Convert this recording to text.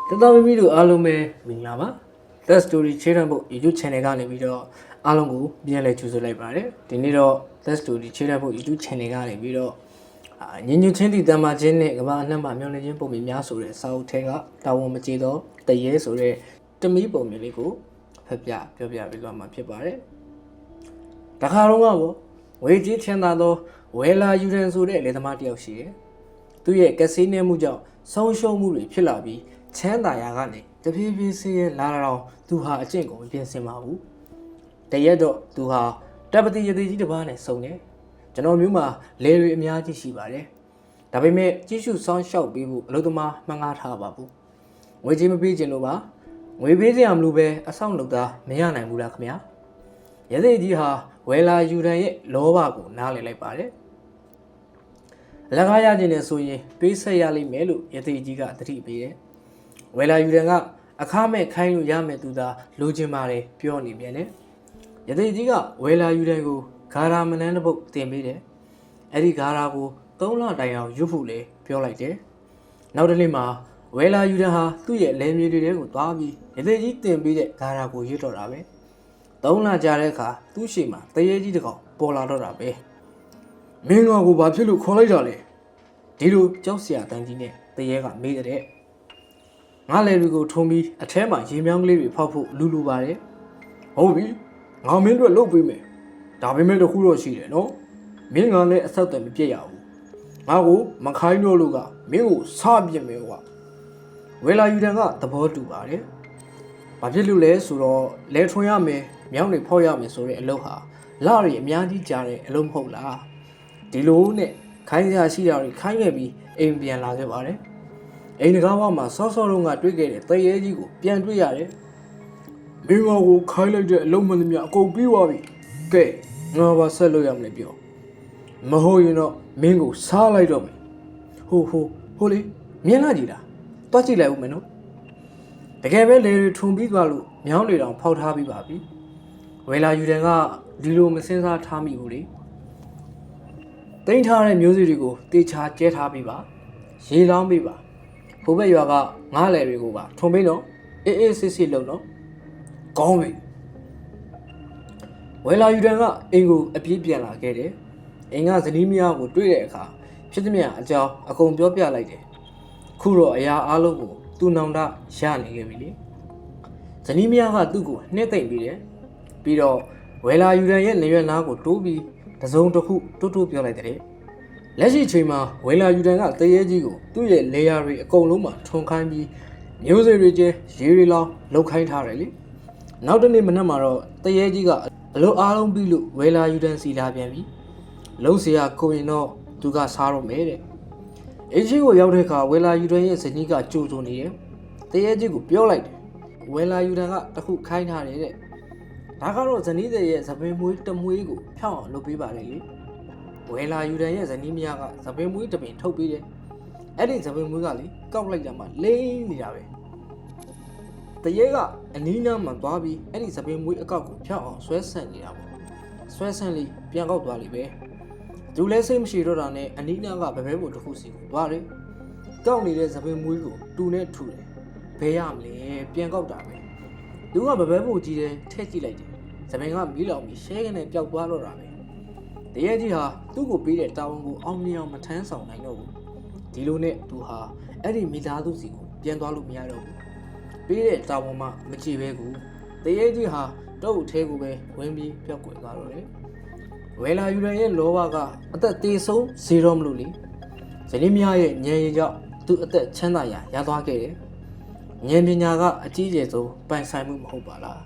တတော်မီတို့အားလုံးပဲမင်္ဂလာပါ That Story ချေရန်ဖို့ YouTube Channel ကနေပြီးတော့အားလုံးကိုပြန်လည်ကြိုဆိုလိုက်ပါတယ်ဒီနေ့တော့ That Story ချေရန်ဖို့ YouTube Channel ကနေပြီးတော့ညဉ့်ညွှန်ချင်းတည်တမ်းမှချင်းနဲ့ကမ္ဘာအနှံ့မှာမျောလင့်ခြင်းပုံမြင်များဆိုတဲ့စာအုပ်ထဲကတာဝန်မကျေတော့တရေဆိုတဲ့တမီးပုံမြင်လေးကိုဖတ်ပြပြောပြပေးသွားမှာဖြစ်ပါတယ်တခါတော့ကဝေကြီးချမ်းသာသောဝဲလာယူရန်ဆိုတဲ့လေသမားတယောက်ရှိတယ်သူရဲ့ကစီးနေမှုကြောင့်ဆုံးရှုံးမှုတွေဖြစ်လာပြီးချမ်းသာရာကနေတဖြည်းဖြည်းဆေးရလာတော့သူဟာအကျင့်ကိုမပြင်းစင်ပါဘူးတရက်တော့သူဟာတပ်ပတိရသေးကြီးတစ်ပါးနဲ့ဆုံတယ်ကျွန်တော်မျိုးမှာလေတွေအများကြီးရှိပါတယ်ဒါပေမဲ့ကြီးစုဆောင်းလျှောက်ပေးဖို့အလုပ်သမားမှန်းကားထားပါဘူးငွေကြေးမပေးခြင်းလို့ပါငွေပေးစရာမလိုပဲအဆောင်လုပ်သားမရနိုင်ဘူးလားခင်ဗျာရသေးကြီးဟာဝဲလာယူရန်ရဲ့လောဘကိုနားလည်လိုက်ပါတယ်အလကားရခြင်းနဲ့ဆိုရင်ပေးဆက်ရလိမ့်မယ်လို့ရသေးကြီးကသတိပေးတယ်ဝဲလာယူရန်ကအခမဲ့ခိုင်းလို့ရမယ်သူသာလိုချင်ပါတယ်ပြောနေပြန်တယ်ရသေးကြီးကဝဲလာယူရန်ကိုဂါရာမနန်းတစ်ပုတ်တင်ပေးတယ်အဲ့ဒီဂါရာကို3လတိုင်အောင်ရွတ်ဖို့လေပြောလိုက်တယ်နောက်တစ်နေ့မှာဝဲလာယူရန်ဟာသူ့ရဲ့လယ်မြေတွေကိုသွားပြီးရသေးကြီးတင်ပေးတဲ့ဂါရာကိုရွတ်တော့တာပဲ3လကြာတဲ့အခါသူ့ရှိမှာတရေကြီးတစ်ကောင်ပေါ်လာတော့တာပဲမင်းကောင်ကိုဘာဖြစ်လို့ခေါ်လိုက်တာလဲဒီလိုကြောက်စရာတန်းကြီးနဲ့တရေကမေးတဲ့ငါလည်းတွေကိုထုံပြီးအထဲမှာရေမြောင်းကလေးတွေဖောက်ဖို့လူပါတယ်ဟုတ်ပြီငါမင်းတို့လှုပ်ပေးမယ်ဒါပေမဲ့တခုတော့ရှိတယ်နော်မင်းကလည်းအဆက်အသွယ်မပြတ်ရဘူးငါကိုမခိုင်းတော့လို့ကမင်းကိုစပြစ်မယ်ကွာဝေလာယူတန်ကသဘောတူပါတယ်ဘာဖြစ်လို့လဲဆိုတော့လဲထွန်ရမယ်မြောင်းတွေဖောက်ရမယ်ဆိုတဲ့အလုပ်ဟာလရီအများကြီးကြားတဲ့အလုပ်မဟုတ်လားဒီလိုနဲ့ခိုင်းစရာရှိတာတွေခိုင်းခဲ့ပြီးအိမ်ပြန်လာခဲ့ပါတယ်အိမ်တကားဘမှာစောစောတုန်းကတွေ့ခဲ့တဲ့တရေကြီးကိုပြန်တွေ့ရတယ်မင်းကိုခိုင်းလိုက်တဲ့အလုံးမသမီးအကုန်ပြီးသွားပြီကဲငါဘာဆက်လို့ရမလဲပြောမဟုတ်ရင်တော့မင်းကိုစားလိုက်တော့မယ်ဟိုလေမြင်လာကြည့်လားတွားကြည့်လိုက်ဦးမယ်နော်တကယ်ပဲလေတွေထုံပြီးသွားလို့မြောင်းတွေတောင်ဖောက်ထားပြီးပါပြီဝေလာယူတန်ကဒီလိုမစင်းစားထားမိဘူးလေတင်ထားတဲ့မျိုးစေ့တွေကိုတေချာကျဲထားပြီးပါရေလောင်းပြီးပါဘိုးဘက်ရွာကငားလေတွေကိုပါထုံပြီးတော့အေးစစ်လုံတော့ကောင်းပြီဝေလာယူတန်ကအိမ်ကိုအပြေးပြန်လာခဲ့တယ်အိမ်ကဇနီးမယားကိုတွေ့တဲ့အခါဖြစ်သမျှအကြောင်းအကုန်ပြောပြလိုက်တယ်ခုတော့အရာအားလုံးကိုသူ့နောင်တရနေခဲ့ပြီလေဇနီးမယားကသူ့ကိုနှိမ့်သိမ့်ပြီးတယ်ပြီးတော့ဝေလာယူတန်ရဲ့နေရွက်နားကိုတိုးပြီးတစုံတစ်ခုတိုးပြောလိုက်တယ်လက်ရှိချိန်မှာဝေလာယူတန်ကတရေကြီးကိုသူ့ရဲ့လေယာတွေအကုန်လုံးမှာထွန်ခိုင်းပြီးမျိုးစေ့တွေကျဲရေတွေလောင်းလှုပ်ခိုင်းထားတယ်လေနောက်တနေ့မနက်မှာတော့တရေကြီးကအလိုအားလုံးပြီးလို့ဝေလာယူတန်စီလာပြန်ပြီလုံးစရာကိုရင်တော့သူကစားတော့မယ်တဲ့အကြီးကိုရောက်တဲ့အခါဝေလာယူတန်ရဲ့ဇနီးကကြိုးစုံနေတယ်တရေကြီးကိုပြောလိုက်တယ်ဝေလာယူတန်ကတခုခိုင်းထားတယ်တဲ့ဒါကတော့ဇနီးရဲ့သပင်မွေးတမွေးကိုဖြောင်းအောင်လုပ်ပေးပါလေဝေလာယူတန်ရဲ့ဇနီးမယားကသပင်မွေးတပင်ထုတ်ပေးတယ်အဲ့ဒီသပင်မွေးကလေကောက်လိုက်ကြမှာလိမ့်နေတာပဲတရေကအနီးနားမှာသွားပြီးအဲ့ဒီသပင်မွေးအကောက်ကိုဖြောင်းအောင်ဆွဲဆန့်နေတာပေါ့ဆွဲဆန့်လေးပြန်ကောက်သွားလိမ့်ပဲသူလဲစိတ်မရှိတော့တာနဲ့အနီးနားကဗပဲပုံတစ်ခုစီကိုသွားတယ်ကောက်နေတဲ့သပင်မွေးကိုတူနဲ့ထူတယ်ဘဲရမလဲပြန်ကောက်တာပဲသူကဗပဲပုံကြီးတယ်ထည့်ကြည့်လိုက်တယ်သပင်ကမီးလောင်ပြီးရှဲကနေပျောက်သွားတော့တာပဲတရေကြီးဟာသူ့ကိုပေးတဲ့တာဝန်ကိုအောင်မြင်အောင်မထမ်းဆောင်နိုင်တော့ဘူးဒီလိုနဲ့သူဟာအဲ့ဒီမိသားစုစီကိုပြန်သွားလို့မရတော့ဘူးပေးတဲ့တာဝန်မှမကြည့်ပဲကူတရေကြီးဟာတုတ်ထဲကိုပဲဝင်ပြီးပျောက်ကွယ်သွားတော့တယ်ဝေလာယူရန်ရဲ့လောဘကအသက်သေးဆုံးဇေရောမလို့လေဇနီးမယားရဲ့ဉာဏ်ရည်ကြောင့်သူအသက်ချမ်းသာရာရသွားခဲ့တယ်ဉာဏ်ပညာကအကြီးကျယ်ဆုံးပိုင်ဆိုင်မှုမဟုတ်ပါလား